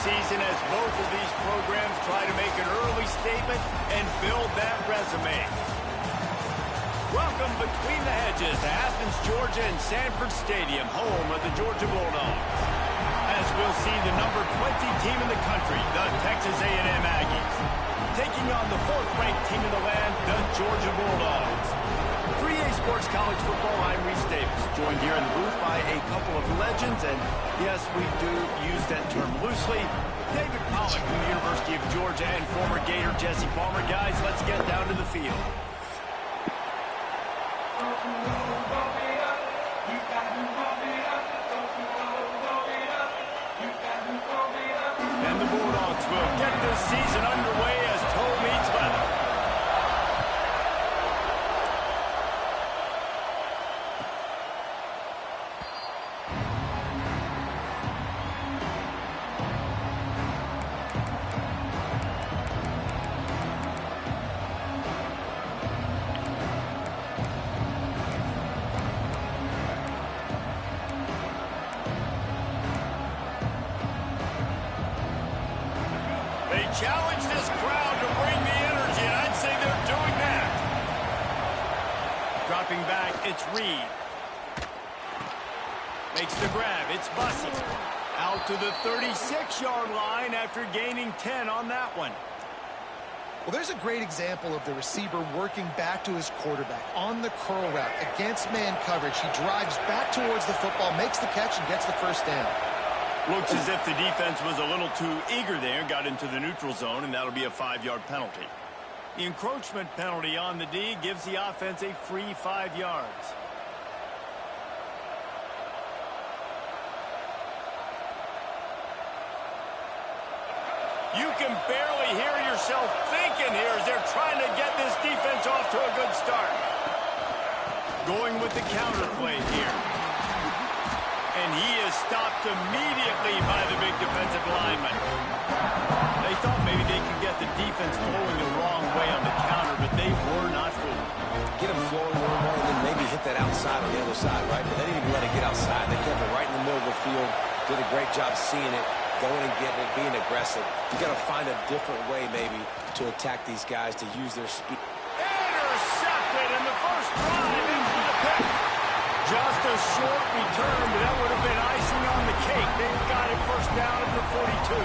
season as both of these programs try to make an early statement and build that resume. Welcome between the hedges to Athens, Georgia and Sanford Stadium, home of the Georgia Bulldogs. As we'll see the number 20 team in the country, the Texas A&M Aggies, taking on the 4th-ranked team in the land, the Georgia Bulldogs. For EA Sports College Football, I'm Reese Davis, joined here in the booth by a couple of legends, and yes, we do use that term loosely. David Pollack from the University of Georgia and former Gator Jesse Palmer. Guys, let's get down to the field. And the Bulldogs will get this season underway as toe meets leather. They challenge this crowd to bring the energy, and I'd say they're doing that. Dropping back, it's Reed. Makes the grab, it's Bussey. Out to the 36-yard line after gaining 10 on that one. Well, there's a great example of the receiver working back to his quarterback on the curl route against man coverage. He drives back towards the football, makes the catch, and gets the first down. Looks as if the defense was a little too eager there, got into the neutral zone, and that'll be a 5-yard penalty. The encroachment penalty on the D gives the offense a free 5 yards. You can barely hear yourself thinking here as they're trying to get this defense off to a good start. Going with the counter play here. And he is stopped immediately by the big defensive lineman. They thought maybe they could get the defense flowing the wrong way on the counter, but they were not fooled. Get them flowing one way and then maybe hit that outside on the other side, right? But they didn't even let it get outside. They kept it right in the middle of the field. Did a great job seeing it, going and getting it, being aggressive. You got to find a different way maybe to attack these guys, to use their speed. Intercepted in the first drive into the pick. Just a short return, but that would have been icing on the cake. They've got it first down at the 42.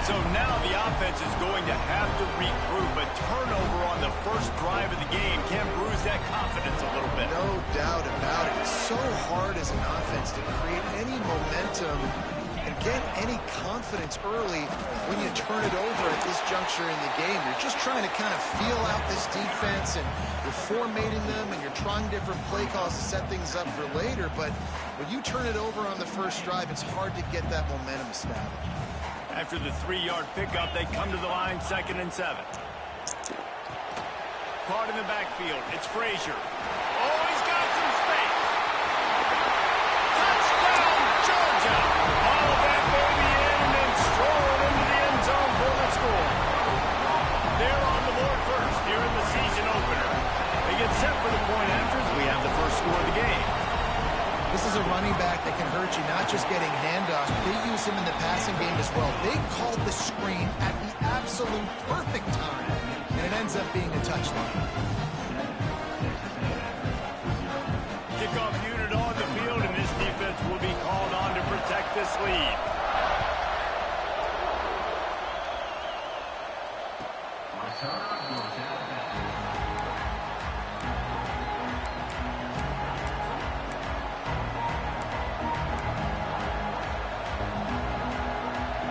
So now the offense is going to have to regroup. A turnover on the first drive of the game can bruise that confidence a little bit. No doubt about it. It's so hard as an offense to create any momentum and get any confidence early when you turn it over at this juncture in the game. You're just trying to kind of feel out this defense, and you're formatting them, and you're trying different play calls to set things up for later. But when you turn it over on the first drive, it's hard to get that momentum established. After the 3-yard pickup, they come to the line, 2nd and 7. Caught in the backfield, it's Frazier. Oh, he's got some space. Touchdown, Georgia! All of that baby in and then strolled into the end zone for the score. They're on the board first here in the season opener. They get set for the point after as we have the first score of the game. This is a running back that can hurt you, not just getting handoffs. They use him in the passing game as well. They called the screen at the absolute perfect time, and it ends up being a touchdown. Kickoff unit on the field, and this defense will be called on to protect this lead.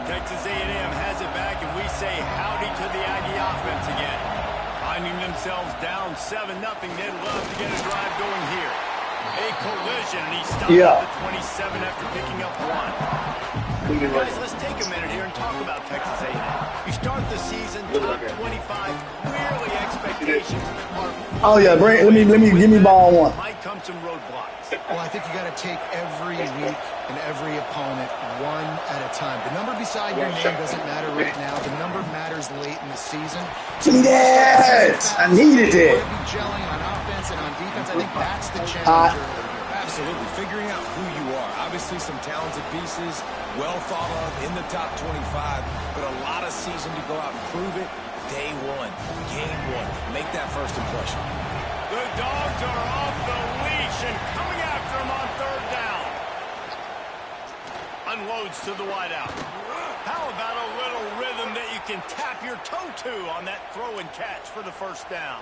Texas A&M has it back, and we say howdy to the Aggie offense again. Finding themselves down 7-0, they'd love to get a drive going here. A collision, and he stopped at the 27 after picking up 1. Guys, let's take a minute here and talk about Texas A&M. You start the season top 25. Clearly, expectations are. Oh yeah, let me give me ball one. Might come some roadblocks. Well, I think you got to take every week and every opponent one at a time. The number beside your name doesn't matter right now. The number matters late in the season. Yes, I needed it. Gelling on offense and on defense. I think that's the challenge. Absolutely. Figuring out who you are. Obviously some talented pieces, well thought of in the top 25, but a lot of season to go out and prove it. Day one, game one. Make that first impression. The Dogs are off the leash and coming after him on third down. Unloads to the wideout. How about a little rhythm that you can tap your toe to on that throw and catch for the first down?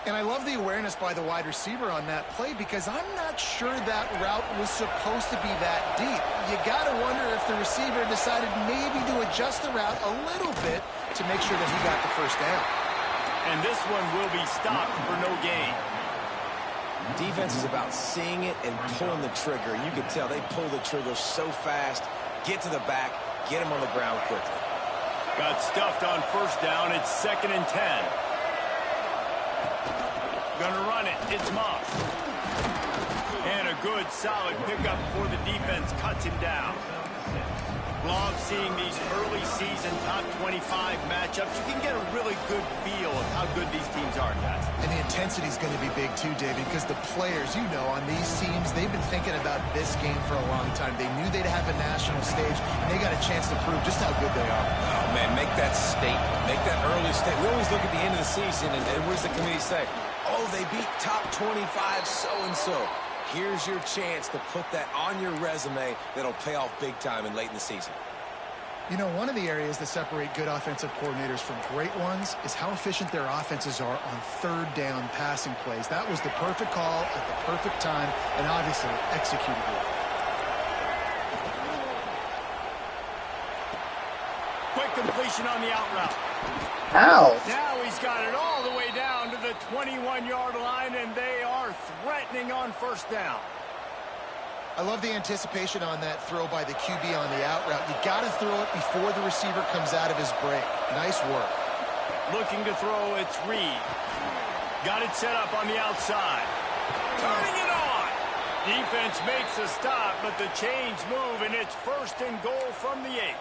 And I love the awareness by the wide receiver on that play because I'm not sure that route was supposed to be that deep. You got to wonder if the receiver decided maybe to adjust the route a little bit to make sure that he got the first down. And this one will be stopped for no gain. Defense is about seeing it and pulling the trigger. And you can tell they pull the trigger so fast, get to the back, get him on the ground quickly. Got stuffed on first down. It's 2nd and 10. Gonna run it. It's Moss. And a good, solid pickup before the defense cuts him down. Love seeing these early season top 25 matchups. You can get a really good feel of how good these teams are, guys. And the intensity is going to be big too, David, because the players, you know, on these teams, they've been thinking about this game for a long time. They knew they'd have a national stage, and they got a chance to prove just how good they are. Oh, man, make that statement. Make that early statement. We always look at the end of the season, and what does the committee say? Oh, they beat top 25 so-and-so. Here's your chance to put that on your resume that'll pay off big time and late in the season. You know, one of the areas that separate good offensive coordinators from great ones is how efficient their offenses are on third down passing plays. That was the perfect call at the perfect time and obviously executed well. Quick completion on the out route. Ow. Now he's got it all the way down to the 21-yard line, and they are threatening on first down. I love the anticipation on that throw by the QB on the out route. You got to throw it before the receiver comes out of his break. Nice work. Looking to throw, it's Reed. Got it set up on the outside. Turning it on. Defense makes a stop, but the chains move, and it's 1st and goal from the 8.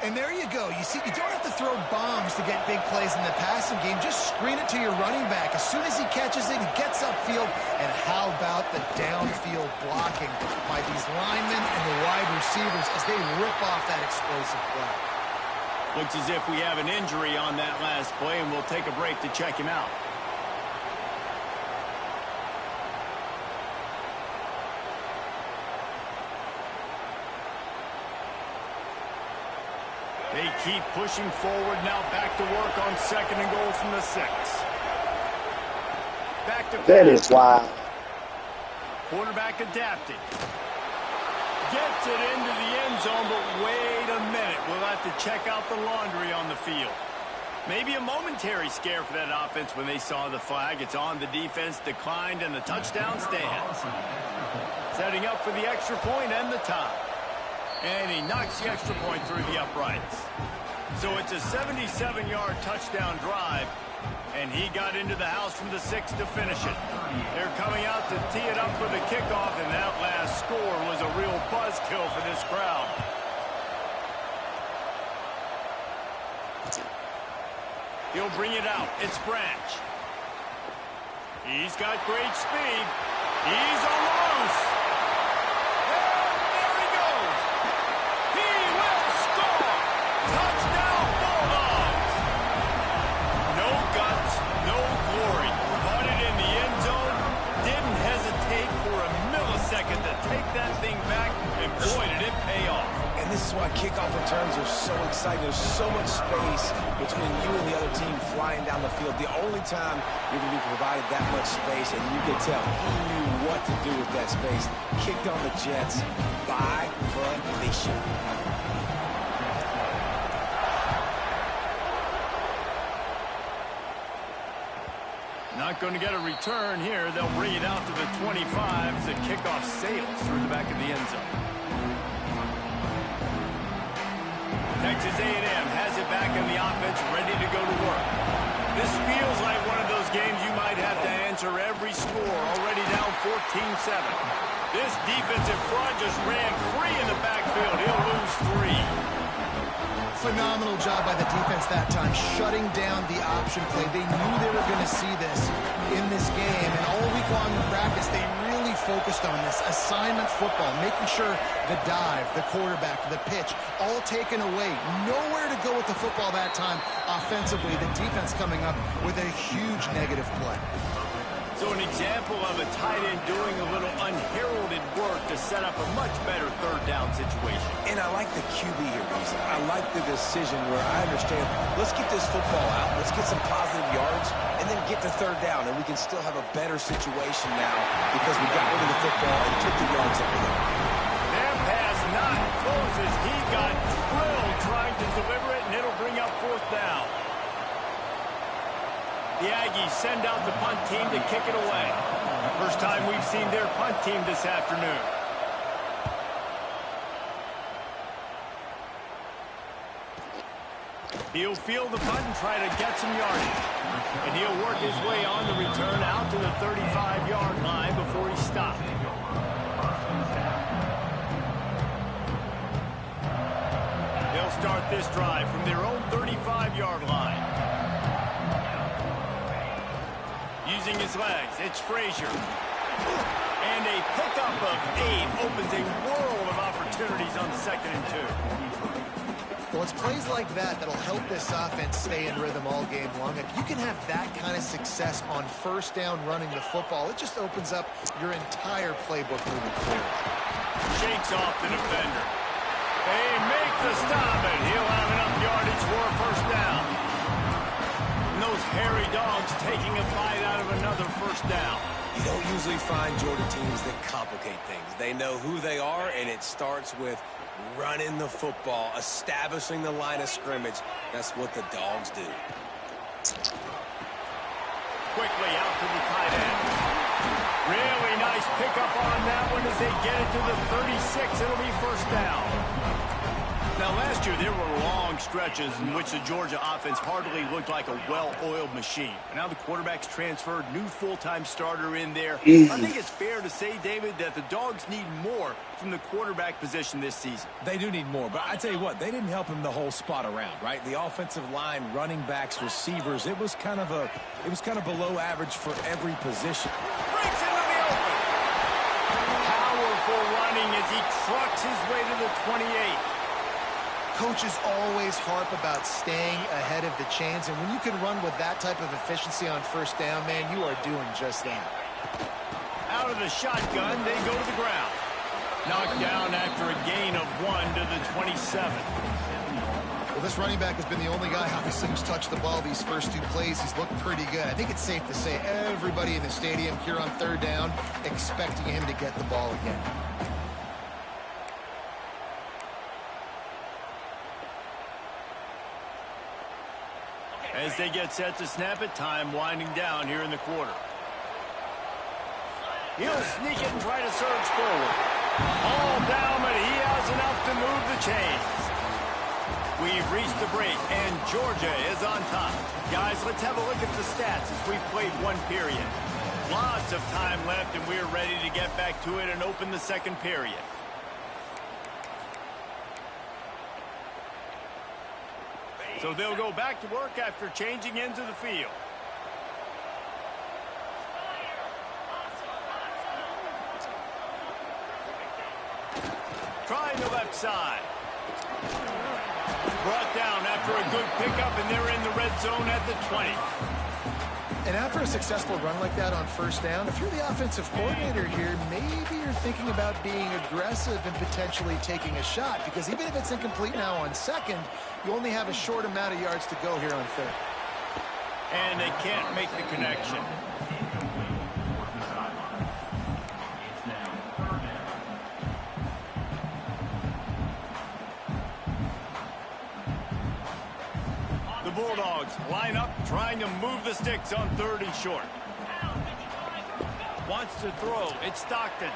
And there you go. You see, you don't have to throw bombs to get big plays in the passing game. Just screen it to your running back. As soon as he catches it, he gets upfield. And how about the downfield blocking by these linemen and the wide receivers as they rip off that explosive play? Looks as if we have an injury on that last play, and we'll take a break to check him out. They keep pushing forward now. Back to work on 2nd and goal from the 6. Back to That is wild. quarterback adapting. Gets it into the end zone, but wait a minute. We'll have to check out the laundry on the field. Maybe a momentary scare for that offense when they saw the flag. It's on. The defense declined, and the touchdown stands. Setting up for the extra point and the tie. And he knocks the extra point through the uprights. So it's a 77-yard touchdown drive, and he got into the house from the 6 to finish it. They're coming out to tee it up for the kickoff, and that last score was a real buzzkill for this crowd. He'll bring it out. It's Branch. He's got great speed. He's on the loose. Touchdown, Bulldogs! No guts, no glory. Caught it in the end zone. Didn't hesitate for a millisecond to take that thing back, and boy, did it pay off. And this is why kickoff returns are so exciting. There's so much space between you and the other team flying down the field. The only time you're going to be provided that much space, and you can tell he knew what to do with that space. Kicked on the Jets by Felicia. Not going to get a return here. They'll bring it out to the 25 as the kickoff sails through the back of the end zone. Texas A&M has it back in the offense, ready to go to work. This feels like one of those games you might have to answer every score, already down 14-7. This defensive front just ran free in the backfield. He'll lose 3. Phenomenal job by the defense that time, shutting down the option play. They knew they were going to see this in this game, and all week long in practice, they really focused on this assignment football, making sure the dive, the quarterback, the pitch, all taken away. Nowhere to go with the football that time offensively. The defense coming up with a huge negative play. So an example of a tight end doing a little unheralded work to set up a much better third down situation. And I like the QB here, Reason. I like the decision where I understand, let's get this football out, let's get some positive yards, and then get to third down, and we can still have a better situation now because we got rid of the football and took the yards over there. Their pass not closes. He got drilled trying to deliver it, and it'll bring up fourth down. The Aggies send out the punt team to kick it away. First time we've seen their punt team this afternoon. He'll field the punt and try to get some yardage. And he'll work his way on the return out to the 35-yard line before he stopped. They'll start this drive from their own 35-yard line. Using his legs, it's Frazier. And a pickup of 8 opens a world of opportunities on 2nd and 2. Well, it's plays like that that'll help this offense stay in rhythm all game long. If you can have that kind of success on first down running the football, it just opens up your entire playbook moving forward. Shakes off the defender. They make the stop, and he'll have enough yardage for a first down. And those hairy dogs taking a bite out of another first down. You don't usually find Georgia teams that complicate things. They know who they are, and it starts with running the football, establishing the line of scrimmage. That's what the dogs do. Quickly out to the tight end. Really nice pickup on that one as they get it to the 36. It'll be first down. Now, last year, there were long stretches in which the Georgia offense hardly looked like a well-oiled machine. And now the quarterback's transferred, new full-time starter in there. I think it's fair to say, David, that the Dogs need more from the quarterback position this season. They do need more, but I tell you what, they didn't help him the whole spot around, right? The offensive line, running backs, receivers, it was kind of below average for every position. Breaks into the open. Powerful running as he trucks his way to the 28. Coaches always harp about staying ahead of the chains, and when you can run with that type of efficiency on first down, man, you are doing just that. Out of the shotgun, they go to the ground. Knocked down after a gain of 1 to the 27. Well, this running back has been the only guy, obviously, who's touched the ball these first 2 plays. He's looked pretty good. I think it's safe to say everybody in the stadium here on third down expecting him to get the ball again. As they get set to snap it, time winding down here in the quarter. He'll sneak it and try to surge forward. All down, but he has enough to move the chains. We've reached the break, and Georgia is on top. Guys, let's have a look at the stats as we've played 1 period. Lots of time left, and we're ready to get back to it and open the 2nd period. So they'll go back to work after changing into the field. Trying the left side. Brought down after a good pickup, and they're in the red zone at the 20. And after a successful run like that on first down, if you're the offensive coordinator here, maybe you're thinking about being aggressive and potentially taking a shot, because even if it's incomplete now on 2nd, you only have a short amount of yards to go here on 3rd. And they can't make the connection. The Bulldogs line up, trying to move the sticks on 3rd and short. Wants to throw. It's Stockton.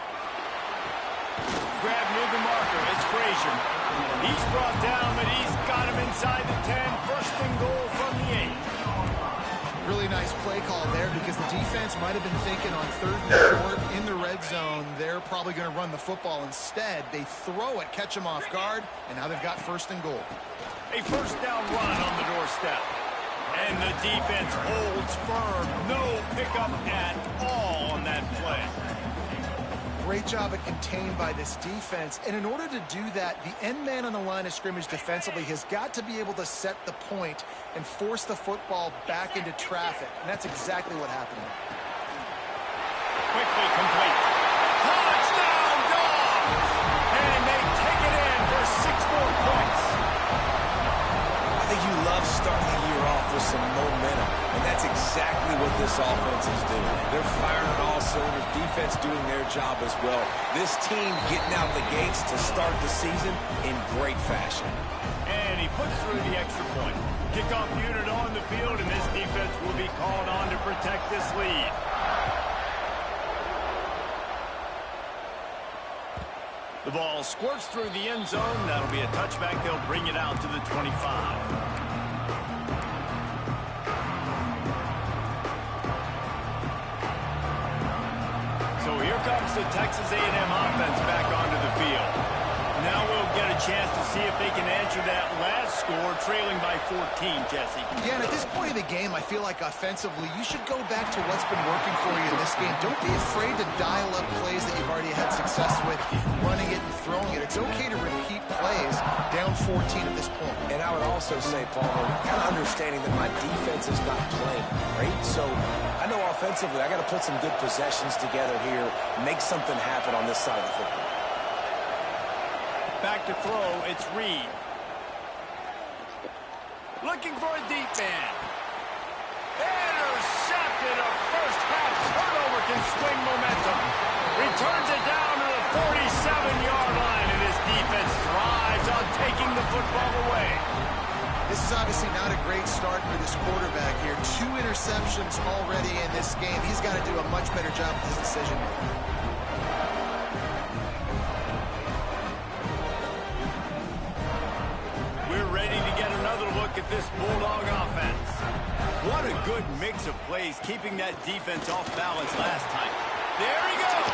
Grab near the marker. It's Frazier. He's brought down, but he's got him inside the 10. 1st and goal from the 8. Really nice play call there, because the defense might have been thinking on 3rd and short in the red zone, they're probably going to run the football. Instead, they throw it, catch them off guard, and now they've got 1st and goal. A first down run on the doorstep. And the defense holds firm. No pickup at all on that play. Great job at contained by this defense. And in order to do that, the end man on the line of scrimmage defensively has got to be able to set the point and force the football back into traffic. And that's exactly what happened. Quickly complete. Touchdown, Dogs! And they take it in for 6 more points. I think you love starting the year off with some momentum, and that's exactly what this offense is doing. They're firing on all cylinders, defense doing their job as well. This team getting out the gates to start the season in great fashion. And he puts through the extra point. Kickoff unit on the field, and this defense will be called on to protect this lead. The ball squirts through the end zone. That'll be a touchback. They'll bring it out to the 25. So here comes the Texas A&M offense back onto the field. Now we'll get a chance to see if they can answer that last score, trailing by 14, Jesse. Yeah, and at this point of the game, I feel like offensively, you should go back to what's been working for you in this game. Don't be afraid to dial up plays that you've already had success with, running it and throwing it. It's okay to repeat plays down 14 at this point. And I would also say, Palmer, kind of understanding that my defense is not playing great. So I know offensively I got to put some good possessions together here, make something happen on this side of the football. Back to throw, it's Reed. Looking for a deep man. Intercepted. A first-half turnover can swing momentum. Returns it down to the 47-yard line, and his defense thrives on taking the football away. This is obviously not a great start for this quarterback here. 2 interceptions already in this game. He's got to do a much better job with his decision-making. At this Bulldog offense. What a good mix of plays, keeping that defense off balance last time. There he goes.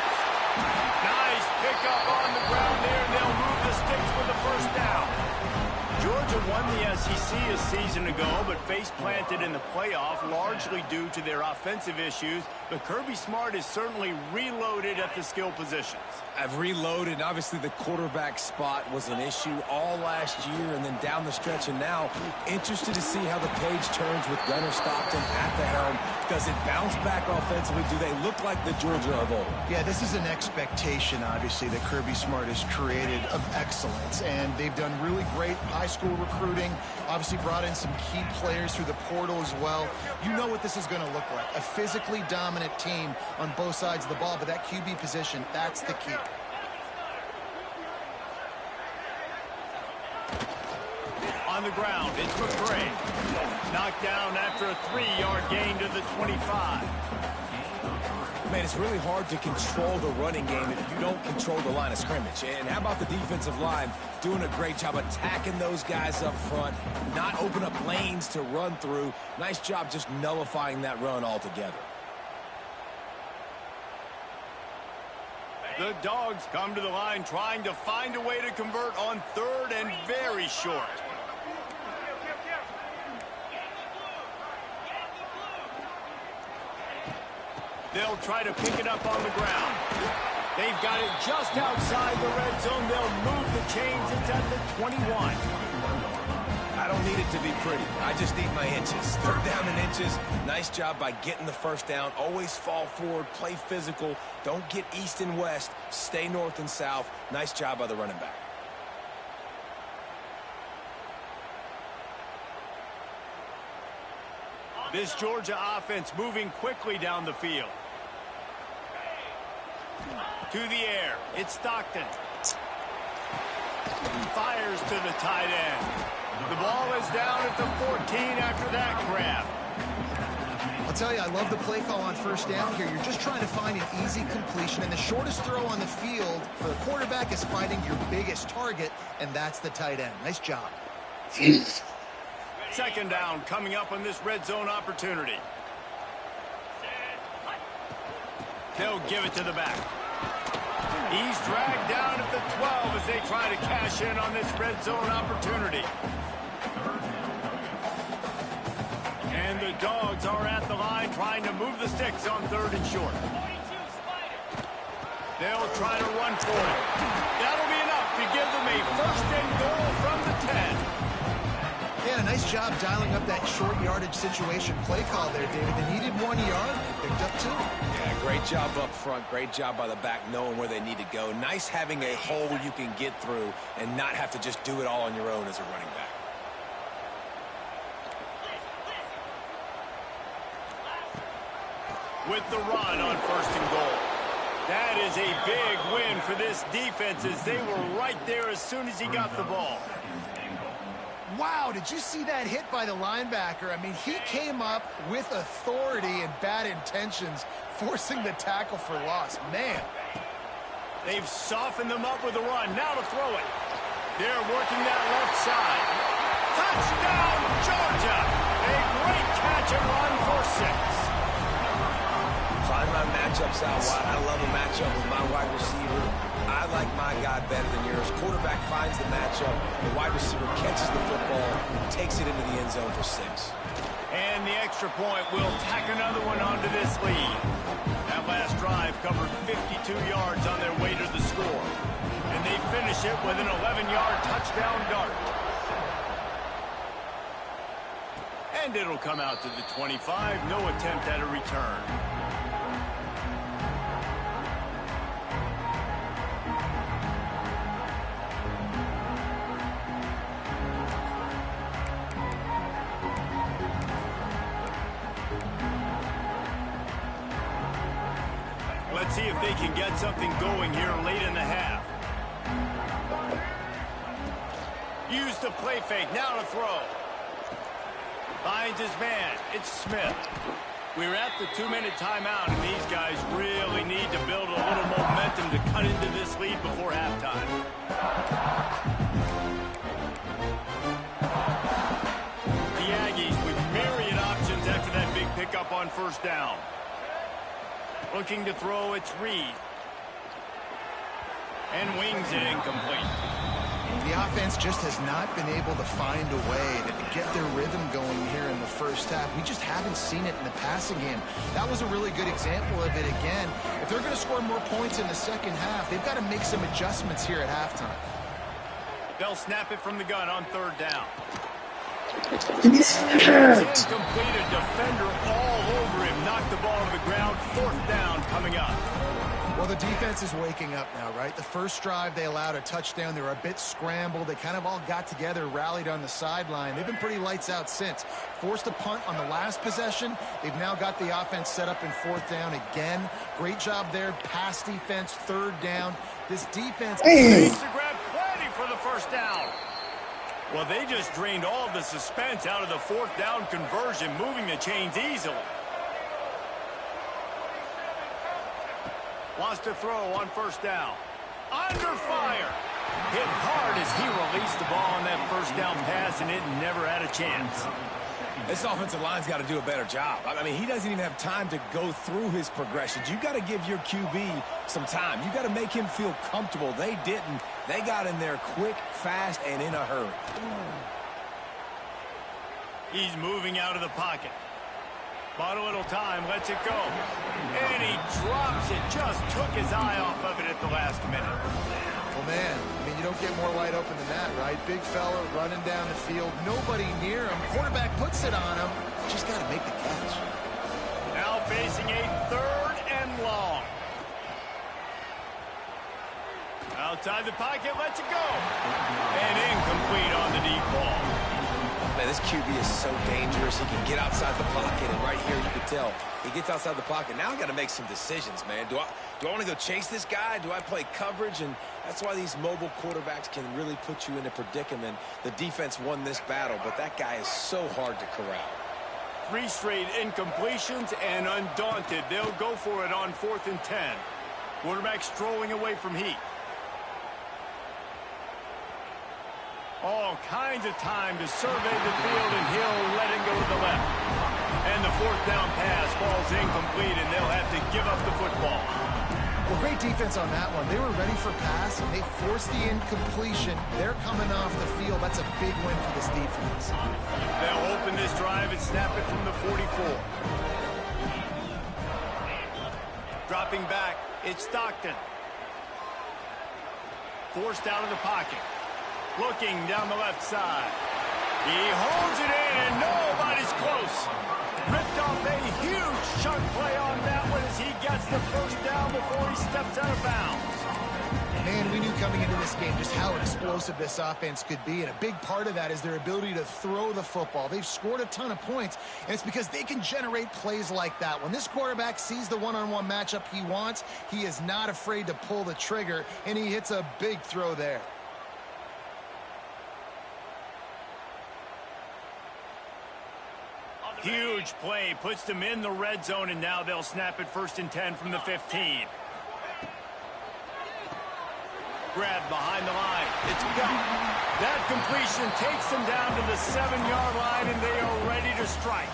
Nice pickup on the ground there, and they'll move the sticks for the first down. Georgia won the SEC a season ago, but face-planted in the playoff, largely due to their offensive issues. But Kirby Smart is certainly reloaded at the skill positions. I've reloaded. Obviously, the quarterback spot was an issue all last year and then down the stretch. And now, interested to see how the page turns with Gunnar Stockton at the helm. Does it bounce back offensively? Do they look like the Georgia of old? Yeah, this is an expectation, obviously, that Kirby Smart has created of excellence. And they've done really great high school recruiting. Obviously brought in some key players through the portal as well. You know what this is going to look like. A physically dominant team on both sides of the ball. But that QB position, that's the key. On the ground, it's McCray. Knocked down after a 3-yard gain to the 25. Man, it's really hard to control the running game if you don't control the line of scrimmage. And how about the defensive line doing a great job attacking those guys up front, not open up lanes to run through. Nice job just nullifying that run altogether. The Dogs come to the line trying to find a way to convert on 3rd and very short. They'll try to pick it up on the ground. They've got it just outside the red zone. They'll move the chains. It's at the 21. I don't need it to be pretty. I just need my inches. 3rd down and inches. Nice job by getting the first down. Always fall forward, play physical. Don't get east and west. Stay north and south. Nice job by the running back. This Georgia offense moving quickly down the field. To the air, it's Stockton. Fires to the tight end. The ball is down at the 14 after that grab. I'll tell you, I love the play call on 1st down here. You're just trying to find an easy completion, and the shortest throw on the field for the quarterback is finding your biggest target, and that's the tight end. Nice job. 2nd down coming up on this red zone opportunity. They'll give it to the back. He's dragged down at the 12 as they try to cash in on this red zone opportunity. And the Dogs are at the line trying to move the sticks on 3rd and short. They'll try to run for it. That'll be enough to give them a first and goal from the 10. Yeah, nice job dialing up that short yardage situation play call there, David. They needed 1 yard. They picked up 2. Yeah, great job up front. Great job by the back knowing where they need to go. Nice having a hole you can get through and not have to just do it all on your own as a running back. With the run on first and goal. That is a big win for this defense as they were right there as soon as he got the ball. Wow, did you see that hit by the linebacker? I mean, he came up with authority and bad intentions, forcing the tackle for loss. Man. They've softened them up with the run. Now to throw it. They're working that left side. Touchdown, Georgia! A great catch and run for 6. Find my matchups out wide. I love a matchup with my wide receiver. I like my guy better than yours. Quarterback finds the matchup. The wide receiver catches the football and takes it into the end zone for 6. And the extra point will tack another one onto this lead. That last drive covered 52 yards on their way to the score. And they finish it with an 11-yard touchdown dart. And it'll come out to the 25. No attempt at a return. Let's see if they can get something going here late in the half. Use the play fake. Now to throw. Finds his man. It's Smith. We're at the 2-minute timeout, and these guys really need to build a little momentum to cut into this lead before halftime. The Aggies with myriad options after that big pickup on first down. Looking to throw, it's Reed. And wings it incomplete. The offense just has not been able to find a way to get their rhythm going here in the first half. We just haven't seen it in the passing game. That was a really good example of it again. If they're going to score more points in the second half, they've got to make some adjustments here at halftime. They'll snap it from the gun on third down. It's Incomplete, a defender all over him. Knocked the ball to the ground. Fourth down coming up. Well, the defense is waking up now, right? The first drive, they allowed a touchdown. They were a bit scrambled. They kind of all got together, rallied on the sideline. They've been pretty lights out since. Forced a punt on the last possession. They've now got the offense set up in fourth down again. Great job there. Pass defense, third down. This defense needs to grab plenty for the first down. Well, they just drained all the suspense out of the fourth down conversion, moving the chains easily. Wants to throw on first down. Under fire. Hit hard as he released the ball on that first down pass, and it never had a chance. This offensive line's got to do a better job. I mean, he doesn't even have time to go through his progressions. You got to give your QB some time. You got to make him feel comfortable. They didn't. They got in there quick, fast, and in a hurry. He's moving out of the pocket. Bought a little time, lets it go. And he drops it. Just took his eye off of it at the last minute. Well, man, I mean, you don't get more wide open than that, right? Big fella running down the field. Nobody near him. Quarterback puts it on him. Just got to make the catch. Now facing a third and long. Outside the pocket, lets it go. And incomplete on the deep ball. Man, this QB is so dangerous. He can get outside the pocket, and right here you can tell he gets outside the pocket. Now I got to make some decisions, man. Do I want to go chase this guy? Do I play coverage? And that's why these mobile quarterbacks can really put you in a predicament. The defense won this battle, but that guy is so hard to corral. 3 straight incompletions, and undaunted, they'll go for it on 4th and 10. Quarterback strolling away from Heat. All kinds of time to survey the field, and he'll let it go to the left. And the fourth down pass falls incomplete, and they'll have to give up the football. Well, great defense on that one. They were ready for pass, and they forced the incompletion. They're coming off the field. That's a big win for this defense. They'll open this drive and snap it from the 44. Dropping back, it's Stockton. forced out of the pocket. Looking down the left side. He holds it in, and nobody's close. Ripped off a huge chunk play on that one as he gets the first down before he steps out of bounds. Man, we knew coming into this game just how explosive this offense could be, and a big part of that is their ability to throw the football. They've scored a ton of points, and it's because they can generate plays like that. When this quarterback sees the one-on-one matchup he wants, he is not afraid to pull the trigger, and he hits a big throw there. Huge play, puts them in the red zone, and now they'll snap it 1st and 10 from the 15. Grab behind the line. It's gone. That completion takes them down to the 7-yard line, and they are ready to strike.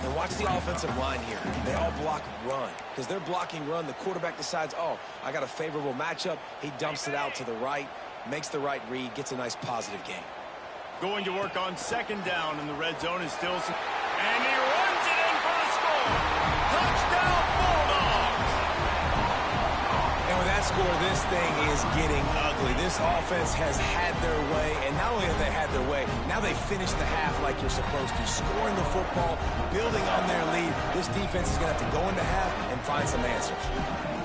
And watch the offensive line here. They all block run. Because they're blocking run, the quarterback decides, oh, I got a favorable matchup. He dumps it out to the right, makes the right read, gets a nice positive gain. Going to work on 2nd down in the red zone is still some... And he runs it in for the score. Touchdown, Bulldogs! And with that score, this thing is getting ugly. This offense has had their way, and not only have they had their way, now they finish the half like you're supposed to, scoring the football, building on their lead. This defense is going to have to go into half and find some answers.